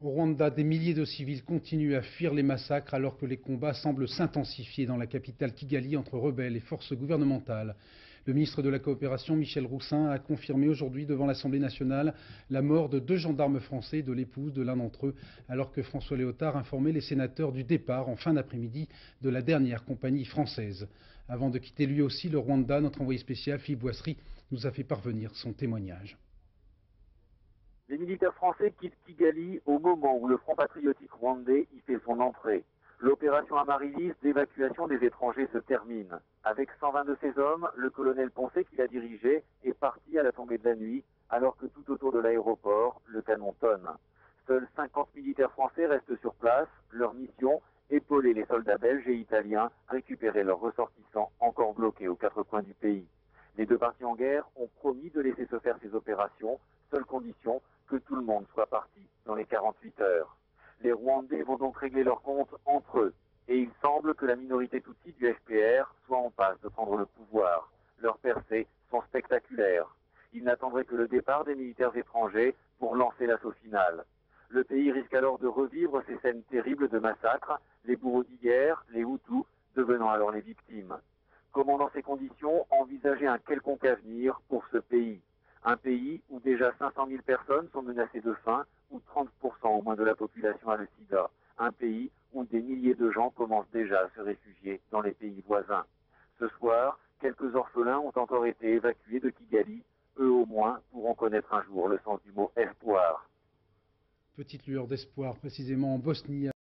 Au Rwanda, des milliers de civils continuent à fuir les massacres alors que les combats semblent s'intensifier dans la capitale Kigali entre rebelles et forces gouvernementales. Le ministre de la Coopération, Michel Roussin, a confirmé aujourd'hui devant l'Assemblée nationale la mort de 2 gendarmes français et de l'épouse de l'un d'entre eux, alors que François Léotard informait les sénateurs du départ en fin d'après-midi de la dernière compagnie française. Avant de quitter lui aussi le Rwanda, notre envoyé spécial, Philippe Boissry, nous a fait parvenir son témoignage. Les militaires français quittent Kigali au moment où le Front patriotique rwandais y fait son entrée. L'opération Amaryllis d'évacuation des étrangers se termine. Avec 120 de ses hommes, le colonel Poncet qui l'a dirigé est parti à la tombée de la nuit, alors que tout autour de l'aéroport, le canon tonne. Seuls 50 militaires français restent sur place. Leur mission, épauler les soldats belges et italiens, récupérer leurs ressortissants encore bloqués aux 4 coins du pays. Les 2 parties en guerre ont promis de laisser se faire ces opérations, seule condition que tout le monde soit parti dans les 48 heures. Les Rwandais vont donc régler leurs comptes entre eux. Et il semble que la minorité Tutsi du FPR soit en passe de prendre le pouvoir. Leurs percées sont spectaculaires. Ils n'attendraient que le départ des militaires étrangers pour lancer l'assaut final. Le pays risque alors de revivre ces scènes terribles de massacres, les bourreaux d'hier, les Hutus, devenant alors les victimes. Comment dans ces conditions envisager un quelconque avenir pour ce pays? Un pays où déjà 500 000 personnes sont menacées de faim, où 30% au moins de la population a le sida. Un pays où des milliers de gens commencent déjà à se réfugier dans les pays voisins. Ce soir, quelques orphelins ont encore été évacués de Kigali. Eux au moins pourront connaître un jour le sens du mot espoir. Petite lueur d'espoir précisément en Bosnie.